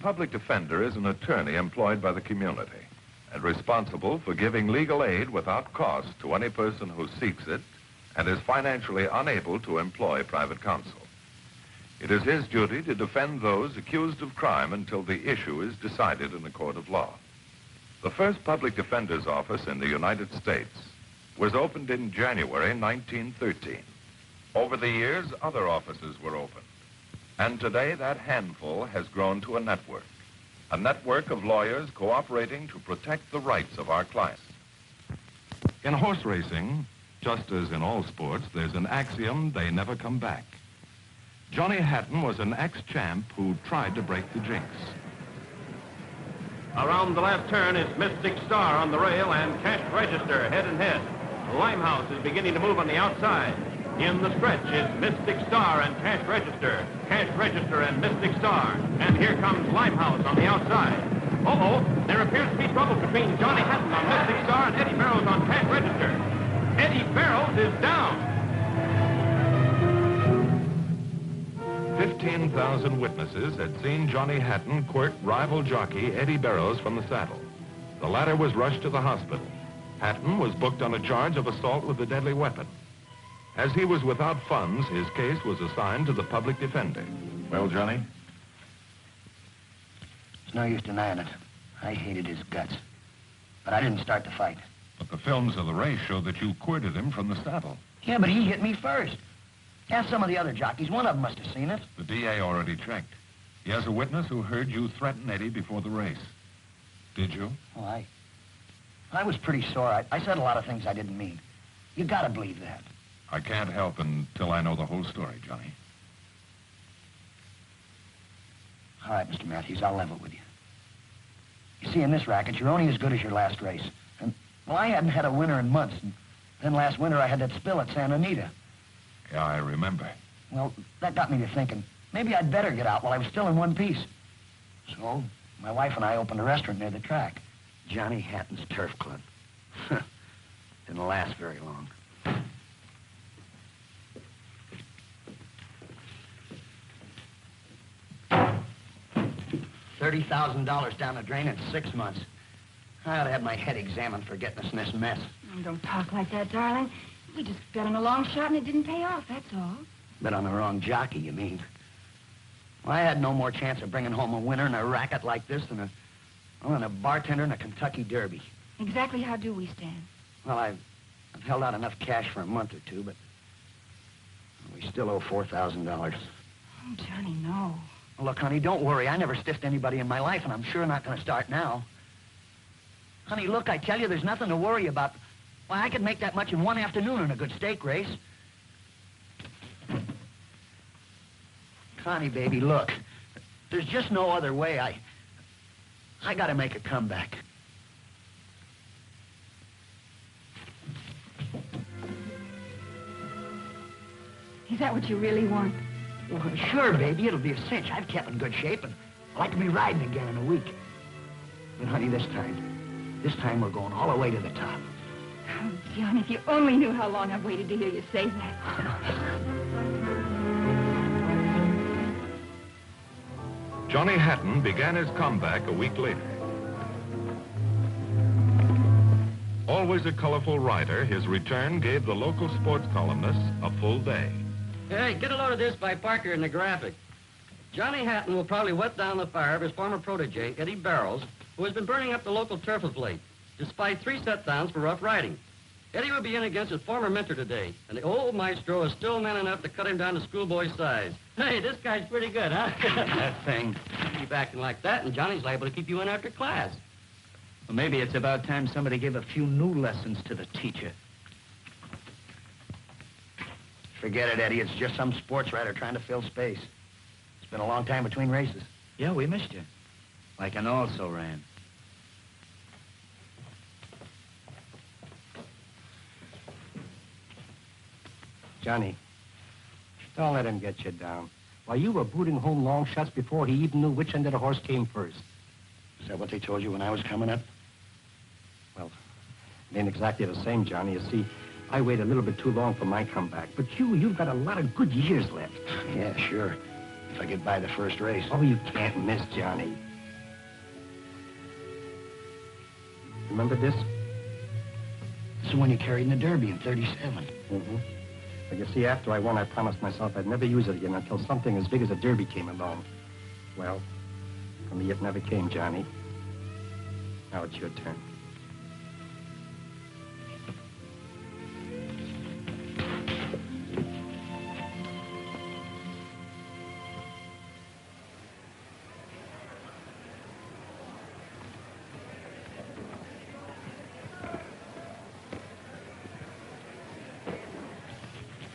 public defender is an attorney employed by the community and responsible for giving legal aid without cost to any person who seeks it and is financially unable to employ private counsel. It is his duty to defend those accused of crime until the issue is decided in a court of law. The first public defender's office in the United States was opened in January 1913. Over the years, other offices were opened. And today, that handful has grown to a network of lawyers cooperating to protect the rights of our clients. In horse racing, just as in all sports, there's an axiom: they never come back. Johnny Hatton was an ex-champ who tried to break the jinx. Around the last turn is Mystic Star on the rail and Cash Register head and head. Limehouse is beginning to move on the outside. In the stretch is Mystic Star and Cash Register and Mystic Star. And here comes Limehouse on the outside. Uh-oh, there appears to be trouble between Johnny Hatton on Mystic Star and Eddie Barrows on Cash Register. Eddie Barrows is down. 15,000 witnesses had seen Johnny Hatton quirt rival jockey Eddie Barrows from the saddle. The latter was rushed to the hospital. Hatton was booked on a charge of assault with a deadly weapon. As he was without funds, his case was assigned to the public defender. Well, Johnny? It's no use denying it. I hated his guts. But I didn't start the fight. But the films of the race show that you quirted him from the saddle. Yeah, but he hit me first. Ask some of the other jockeys. One of them must have seen it. The DA already checked. He has a witness who heard you threaten Eddie before the race. Did you? Oh, I was pretty sore. I said a lot of things I didn't mean. You gotta believe that. I can't help until I know the whole story, Johnny. All right, Mr. Matthews, I'll level with you. You see, in this racket, you're only as good as your last race. And, well, I hadn't had a winner in months. And then last winter, I had that spill at Santa Anita. Yeah, I remember. Well, that got me to thinking, maybe I'd better get out while I was still in one piece. So, my wife and I opened a restaurant near the track. Johnny Hatton's Turf Club. Didn't last very long. $30,000 down the drain in 6 months. I ought to have my head examined for getting us in this mess. Oh, don't talk like that, darling. We just bet on a long shot and it didn't pay off, that's all. Bet on the wrong jockey, you mean? Well, I had no more chance of bringing home a winner in a racket like this than a bartender in a Kentucky Derby. Exactly how do we stand? Well, I've held out enough cash for a month or two, but we still owe $4,000. Oh, Johnny, no. Well, look, honey, don't worry. I never stiffed anybody in my life, and I'm sure not going to start now. Honey, look, I tell you, there's nothing to worry about. Why, I could make that much in one afternoon in a good stake race. Connie, baby, look. There's just no other way. I got to make a comeback. Is that what you really want? Well, sure, baby. It'll be a cinch. I've kept in good shape, and I'd like to be riding again in a week. But, honey, this time we're going all the way to the top. Oh, John, if you only knew how long I've waited to hear you say that. Johnny Hatton began his comeback a week later. Always a colorful rider, his return gave the local sports columnists a full day. Hey, get a load of this by Parker in the graphic. Johnny Hatton will probably wet down the fire of his former protege, Eddie Barrows, who has been burning up the local turf of late, despite 3 set-downs for rough riding. Eddie will be in against his former mentor today, and the old maestro is still man enough to cut him down to schoolboy size. Hey, this guy's pretty good, huh? That thing. Keep acting like that, and Johnny's liable to keep you in after class. Well, maybe it's about time somebody gave a few new lessons to the teacher. Forget it, Eddie. It's just some sports writer trying to fill space. It's been a long time between races. Yeah, we missed you. Like an also ran. Johnny, don't let him get you down. Why, you were booting home long shots before he even knew which end of the horse came first. Is that what they told you when I was coming up? Well, it ain't exactly the same, Johnny. You see, I waited a little bit too long for my comeback. But you've got a lot of good years left. Yeah, sure. If I get by the first race. Oh, you can't miss, Johnny. Remember this? This is the one you carried in the Derby in 37. Mm-hmm. But you see, after I won, I promised myself I'd never use it again until something as big as a Derby came along. Well, for me, it never came, Johnny. Now it's your turn.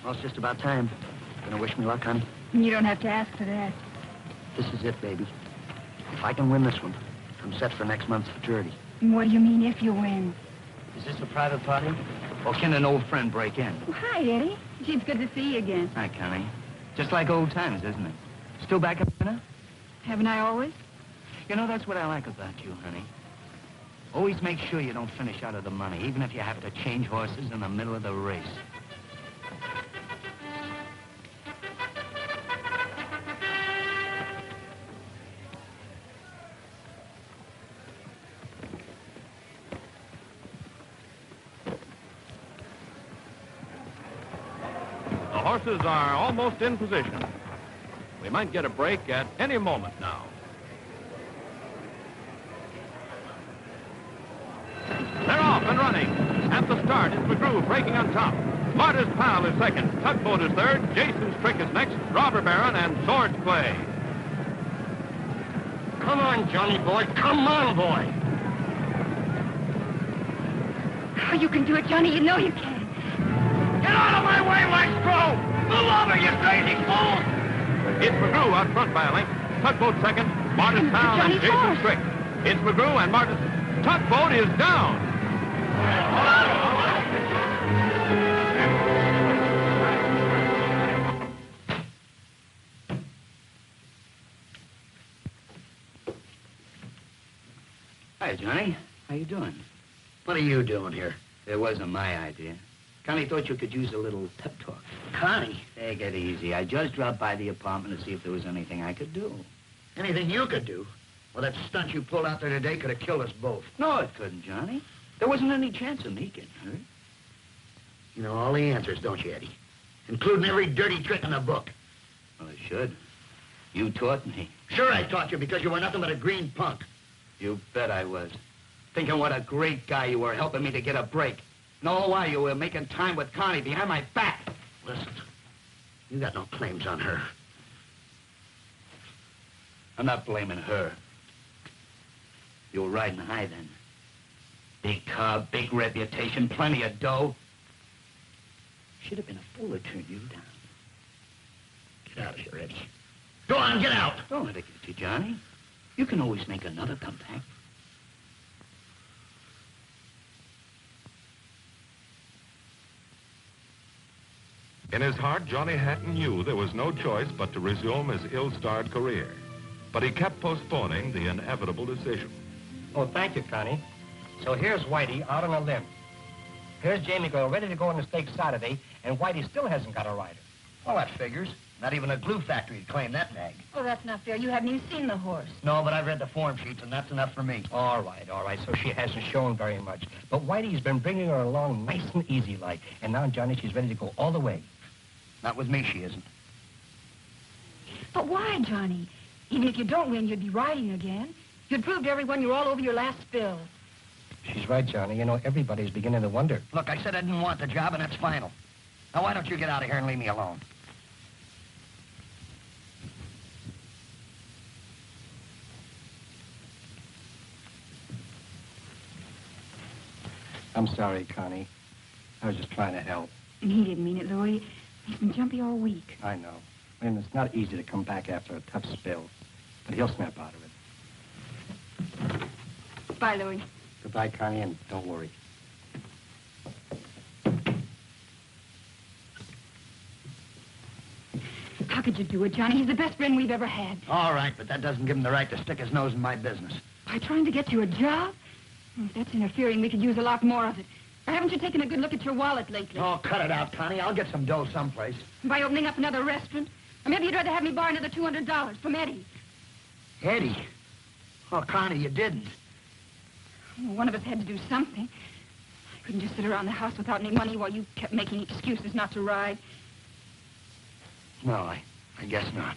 Well, it's just about time. Gonna wish me luck, honey? You don't have to ask for that. This is it, baby. If I can win this one, I'm set for next month's futurity. What do you mean, if you win? Is this a private party? Or can an old friend break in? Well, hi, Eddie. Gee, it's good to see you again. Hi, Connie. Just like old times, isn't it? Still back up dinner? Haven't I always? You know, that's what I like about you, honey. Always make sure you don't finish out of the money, even if you have to change horses in the middle of the race. The horses are almost in position. We might get a break at any moment now. They're off and running. At the start, it's McGrew breaking on top. Marta's Pal is second. Tugboat is third. Jason's Trick is next. Robber Baron and Swords Play. Come on, Johnny boy. Come on, boy. Oh, you can do it, Johnny. You know you can. Get out of my way, Maestro! Move over, you crazy fool! It's McGrew out front by a length. Tugboat second. Marta's Pal and Johnny's Jason's horse. Trick. It's McGrew and Marta's... Tugboat is down. Hi, Johnny. How you doing? What are you doing here? It wasn't my idea. Connie thought you could use a little pep talk. Connie, Take it easy. I just dropped by the apartment to see if there was anything I could do. anything you could do? Well, that stunt you pulled out there today could have killed us both. No, it couldn't, Johnny. There wasn't any chance of me getting hurt. You know all the answers, don't you, Eddie? Including every dirty trick in the book. Well, I should. You taught me. Sure I taught you because you were nothing but a green punk. You bet I was. Thinking what a great guy you were, helping me to get a break. And all the while you were making time with Connie behind my back. Listen, you got no claims on her. I'm not blaming her. You were riding high then. Big car, big reputation, plenty of dough. Should have been a fool to turn you down. Get out of here, Eddie. Go on, get out. Don't let it get you, Johnny. You can always make another comeback. In his heart, Johnny Hatton knew there was no choice but to resume his ill-starred career. But he kept postponing the inevitable decision. Oh, thank you, Connie. So here's Whitey out on a limb. Here's Jamie Girl ready to go on the stakes Saturday, and Whitey still hasn't got a rider. Well, that figures. Not even a glue factory would claim that nag. Oh, that's not fair. You haven't even seen the horse. No, but I've read the form sheets, and that's enough for me. All right. So she hasn't shown very much. But Whitey's been bringing her along nice and easy like. And now, Johnny, she's ready to go all the way. Not with me, she isn't. But why, Johnny? Even if you don't win, you'd be riding again. You'd prove to everyone you're all over your last spill. She's right, Johnny. You know, everybody's beginning to wonder. Look, I said I didn't want the job, and that's final. Now, why don't you get out of here and leave me alone? I'm sorry, Connie. I was just trying to help. And he didn't mean it, Louis. He's been jumpy all week. I know. And it's not easy to come back after a tough spill. But he'll snap out of it. Bye, Louis. Goodbye, Connie, and don't worry. How could you do it, Johnny? He's the best friend we've ever had. All right, but that doesn't give him the right to stick his nose in my business. By trying to get you a job? If that's interfering, we could use a lot more of it. Or haven't you taken a good look at your wallet lately? Oh, cut it out, Connie. I'll get some dough someplace. By opening up another restaurant? Or maybe you'd rather have me borrow another $200 from Eddie. Eddie? Oh, Connie, you didn't. Well, one of us had to do something. I couldn't just sit around the house without any money while you kept making excuses not to ride. No, I guess not.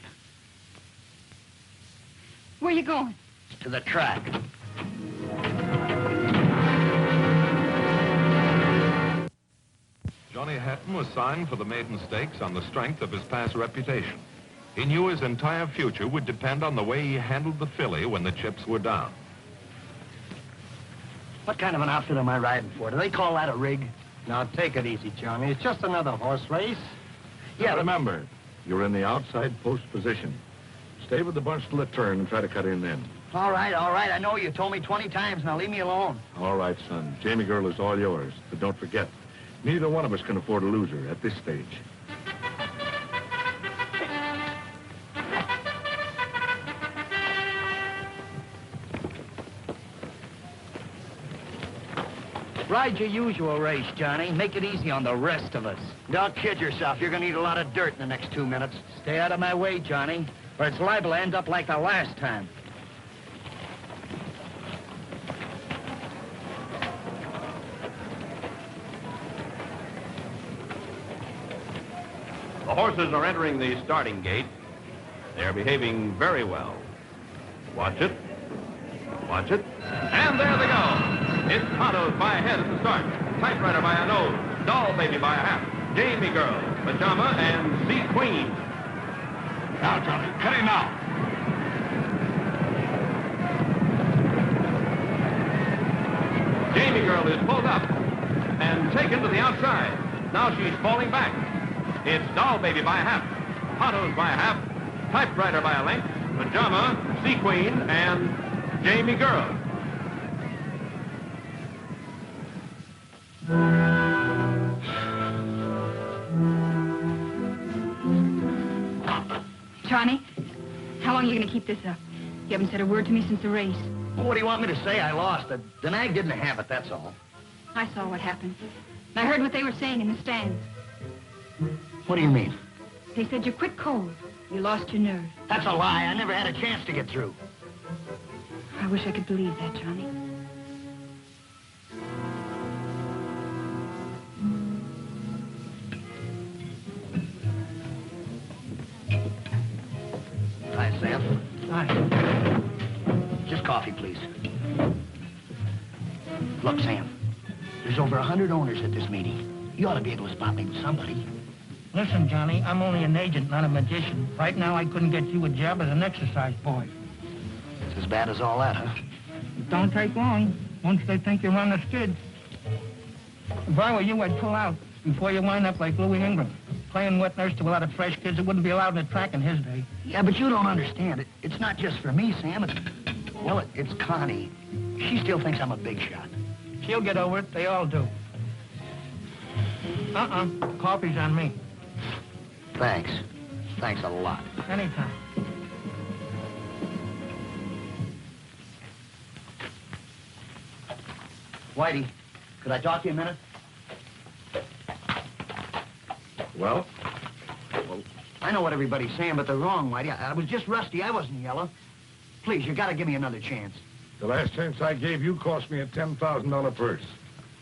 Where are you going? To the track. Johnny Hatton was signed for the maiden stakes on the strength of his past reputation. He knew his entire future would depend on the way he handled the filly when the chips were down. What kind of an outfit am I riding for? Do they call that a rig? Now, take it easy, Johnny. It's just another horse race. Yeah, remember, you're in the outside post position. Stay with the bunch till the turn and try to cut in then. All right. I know you told me 20 times. Now leave me alone. All right, son. Jamie girl is all yours. But don't forget, neither one of us can afford a loser at this stage. Ride your usual race, Johnny. Make it easy on the rest of us. Don't kid yourself. You're going to eat a lot of dirt in the next 2 minutes. Stay out of my way, Johnny, or it's liable to end up like the last time. The horses are entering the starting gate. They're behaving very well. Watch it. Watch it. And there they go. It's Patos by a head at the start. Typewriter by a nose. Doll Baby by a half. Jamie Girl, Pajama, and Sea Queen. Now, Johnny, cut in now. Jamie Girl is pulled up and taken to the outside. Now she's falling back. It's Doll Baby by a half. Patos by a half. Typewriter by a length. Pajama, Sea Queen, and Jamie Girl. Johnny, how long are you going to keep this up? You haven't said a word to me since the race. Well, what do you want me to say? I lost. The nag didn't have it, that's all. I saw what happened. I heard what they were saying in the stands. What do you mean? They said you quit cold. You lost your nerve. That's a lie. I never had a chance to get through. I wish I could believe that, Johnny. Hi, Sam. Hi. Just coffee, please. Look, Sam, there's over 100 owners at this meeting. You ought to be able to spot me with somebody. Listen, Johnny, I'm only an agent, not a magician. Right now, I couldn't get you a job as an exercise boy. It's as bad as all that, huh? It don't take long. Once they think you're on the skid. If I were you, I'd pull out before you wind up like Louis Ingram. Playing wet nurse to a lot of fresh kids that wouldn't be allowed in the track in his day. Yeah, but you don't understand it. It's not just for me, Sam. It's Connie. She still thinks I'm a big shot. She'll get over it. They all do. Coffee's on me. Thanks. Thanks a lot. Anytime. Whitey, could I talk to you a minute? Well? I know what everybody's saying, but they're wrong, Whitey. I was just rusty. I wasn't yellow. Please, you gotta give me another chance. The last chance I gave you cost me a $10,000 purse.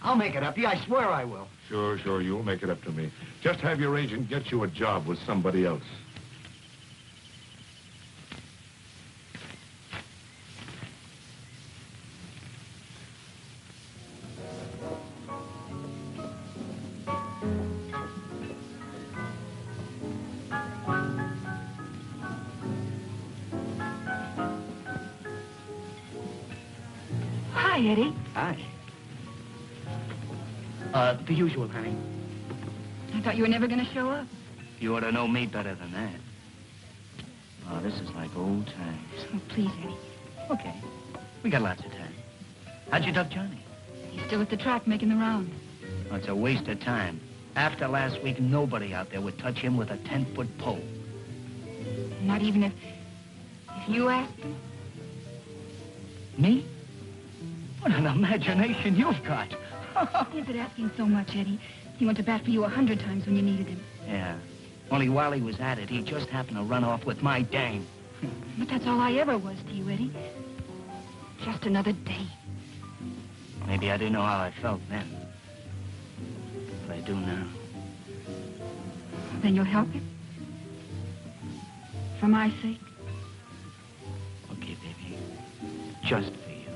I'll make it up to you. I swear I will. Sure, you'll make it up to me. Just have your agent get you a job with somebody else. Hi, Eddie. Hi. The usual, honey. I thought you were never going to show up. You ought to know me better than that. Oh, this is like old times. Oh, please, Eddie. Okay. We got lots of time. How'd you duck Johnny? He's still at the track making the round. Oh, it's a waste of time. After last week, nobody out there would touch him with a 10-foot pole. Not even if you asked him? Me? What an imagination you've got. Is it asking so much, Eddie? He went to bat for you 100 times when you needed him. Yeah. Only while he was at it, he just happened to run off with my dame. But that's all I ever was to you, Eddie. Just another day. Maybe I didn't know how I felt then. But I do now. Then you'll help him? For my sake? Okay, baby. Just for you.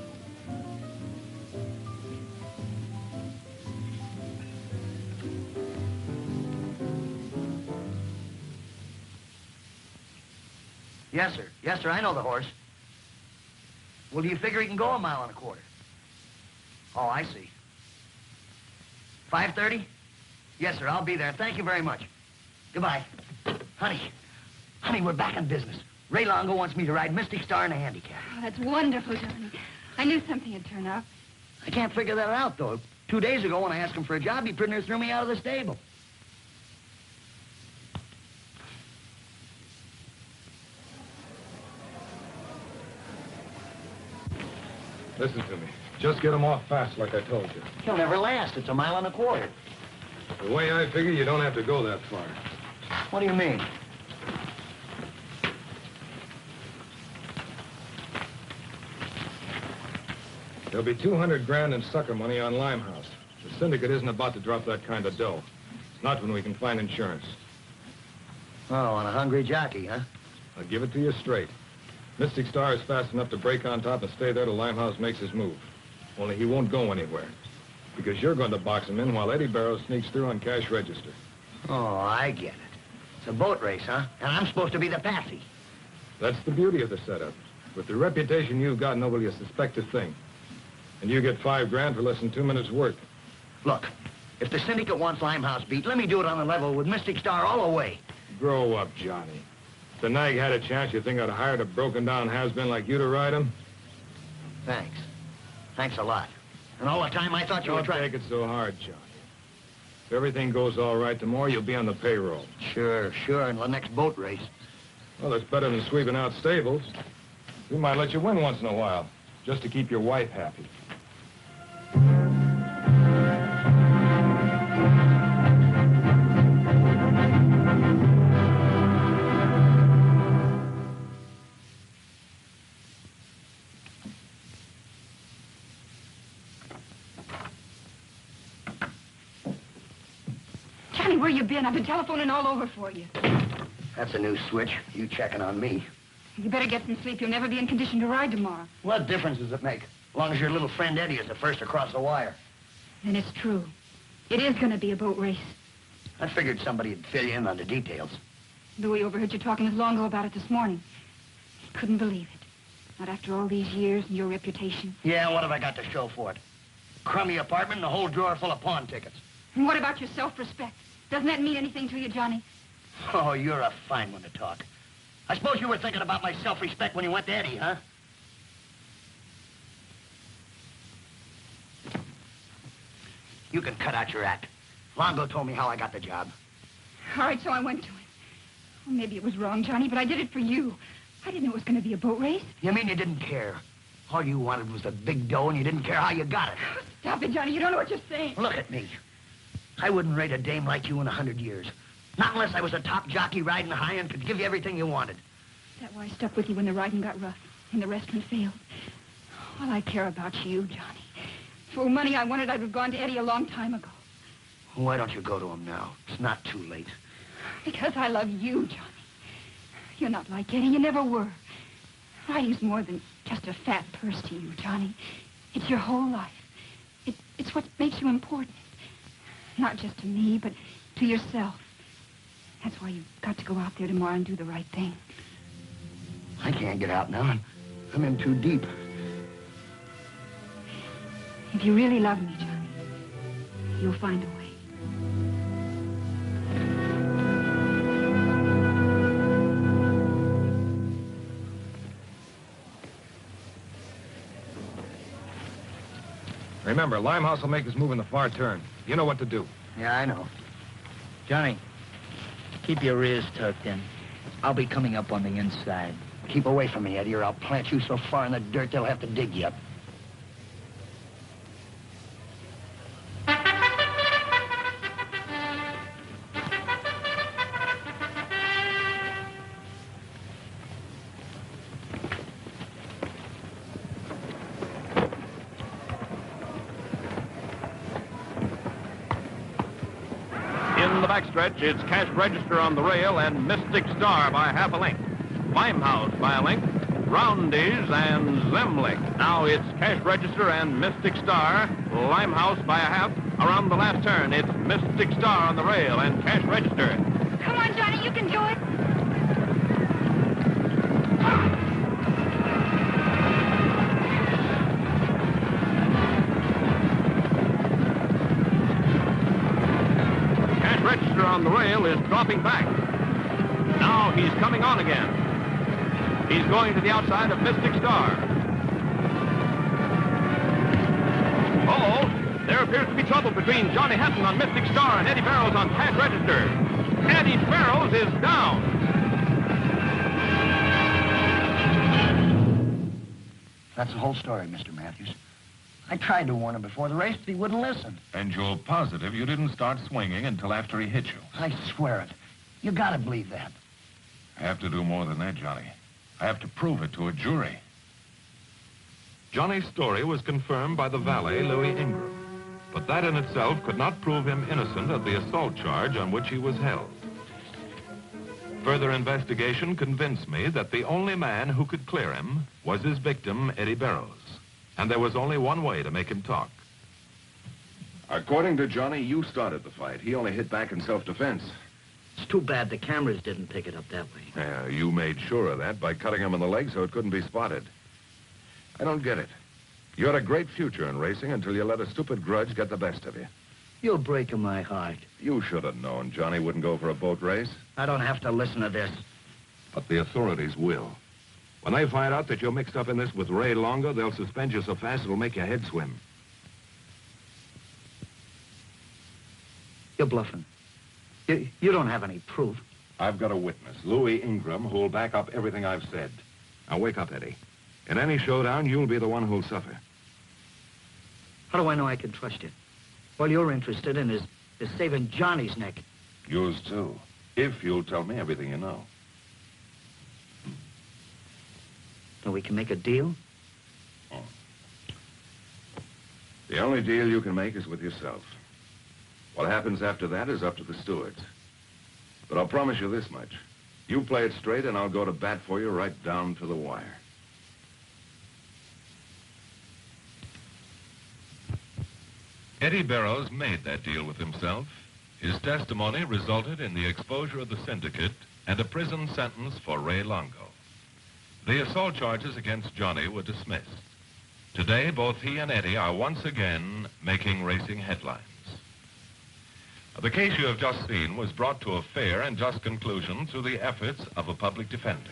Yes, sir. Yes, sir, I know the horse. Well, do you figure he can go 1.25 miles? Oh, I see. 5:30? Yes, sir, I'll be there. Thank you very much. Goodbye. Honey, we're back in business. Ray Longo wants me to ride Mystic Star in a handicap. Oh, that's wonderful, Johnny. I knew something would turn up. I can't figure that out, though. 2 days ago, when I asked him for a job, he pretty near threw me out of the stable. Listen to me. Just get him off fast like I told you. He'll never last. It's 1.25 miles. The way I figure, you don't have to go that far. What do you mean? There'll be 200 grand in sucker money on Limehouse. The syndicate isn't about to drop that kind of dough. Not when we can find insurance. Oh, on a hungry jockey, huh? I'll give it to you straight. Mystic Star is fast enough to break on top and stay there till Limehouse makes his move. Only he won't go anywhere. Because you're going to box him in while Eddie Barrows sneaks through on cash register. Oh, I get it. It's a boat race, huh? And I'm supposed to be the patsy. That's the beauty of the setup. With the reputation you've got, nobody will suspect a thing. And you get 5 grand for less than 2 minutes' work. Look, if the syndicate wants Limehouse beat, let me do it on the level with Mystic Star all the way. Grow up, Johnny. If the nag had a chance, you think I'd hired a broken-down has-been like you to ride him? Thanks. Thanks a lot. And all the time I thought you were Don't trying... take it so hard, Johnny. If everything goes all right tomorrow, you'll be on the payroll. Sure, in the next boat race. Well, that's better than sweeping out stables. We might let you win once in a while, just to keep your wife happy. Johnny, where you been? I've been telephoning all over for you. That's a new switch. You checking on me. You better get some sleep. You'll never be in condition to ride tomorrow. What difference does it make? As long as your little friend Eddie is the first across the wire. Then it's true. It is going to be a boat race. I figured somebody'd fill you in on the details. Louis overheard you talking with Longo about it this morning. He couldn't believe it. Not after all these years and your reputation. Yeah, what have I got to show for it? Crummy apartment and a whole drawer full of pawn tickets. And what about your self-respect? Doesn't that mean anything to you, Johnny? Oh, you're a fine one to talk. I suppose you were thinking about my self-respect when you went to Eddie, huh? You can cut out your act. Longo told me how I got the job. All right, so I went to him. Well, maybe it was wrong, Johnny, but I did it for you. I didn't know it was going to be a boat race. You mean you didn't care? All you wanted was the big dough, and you didn't care how you got it. Oh, stop it, Johnny. You don't know what you're saying. Look at me. I wouldn't rate a dame like you in 100 years. Not unless I was a top jockey riding high and could give you everything you wanted. Is that why I stuck with you when the riding got rough and the restaurant failed? All I care about you, Johnny. For money I wanted, I'd have gone to Eddie a long time ago. Why don't you go to him now? It's not too late. Because I love you, Johnny. You're not like Eddie. You never were. Riding's more than just a fat purse to you, Johnny. It's your whole life. It's what makes you important. Not just to me, but to yourself. That's why you've got to go out there tomorrow and do the right thing. I can't get out now. I'm in too deep. If you really love me, Johnny, you'll find a way. Remember, Limehouse will make his move in the far turn. You know what to do. Yeah, I know. Johnny, keep your ears tucked in. I'll be coming up on the inside. Keep away from me, Eddie, or I'll plant you so far in the dirt they'll have to dig you up. the backstretch, it's Cash Register on the rail and Mystic Star by half a length. Limehouse by a length, Roundies and Zemlich. Now it's Cash Register and Mystic Star, Limehouse by a half. Around the last turn, it's Mystic Star on the rail and Cash Register. Come on, Johnny, you can do it. Cash Register on the rail is dropping back. Now he's coming on again. He's going to the outside of Mystic Star. Uh-oh, there appears to be trouble between Johnny Hatton on Mystic Star and Eddie Barrows on Cash Register. Eddie Barrows is down. That's the whole story, Mr. Matthews. I tried to warn him before the race, but he wouldn't listen. And you're positive you didn't start swinging until after he hit you? I swear it. You gotta believe that. I have to do more than that, Johnny. I have to prove it to a jury. Johnny's story was confirmed by the valet, Louis Ingram. But that in itself could not prove him innocent of the assault charge on which he was held. Further investigation convinced me that the only man who could clear him was his victim, Eddie Barrows. And there was only one way to make him talk. According to Johnny, you started the fight. He only hit back in self-defense. It's too bad the cameras didn't pick it up that way. Yeah, you made sure of that by cutting him in the leg so it couldn't be spotted. I don't get it. You had a great future in racing until you let a stupid grudge get the best of you. You're breaking my heart. You should have known Johnny wouldn't go for a boat race. I don't have to listen to this. But the authorities will. When they find out that you're mixed up in this with Ray Longo, they'll suspend you so fast it'll make your head swim. You're bluffing. You don't have any proof. I've got a witness, Louis Ingram, who'll back up everything I've said. Now, wake up, Eddie. In any showdown, you'll be the one who'll suffer. How do I know I can trust you? All you're interested in is saving Johnny's neck. Yours, too. If you'll tell me everything you know. So we can make a deal? Oh. The only deal you can make is with yourself. What happens after that is up to the stewards. But I'll promise you this much. You play it straight and I'll go to bat for you right down to the wire. Eddie Barrows made that deal with himself. His testimony resulted in the exposure of the syndicate and a prison sentence for Ray Longo. The assault charges against Johnny were dismissed. Today, both he and Eddie are once again making racing headlines. The case you have just seen was brought to a fair and just conclusion through the efforts of a public defender.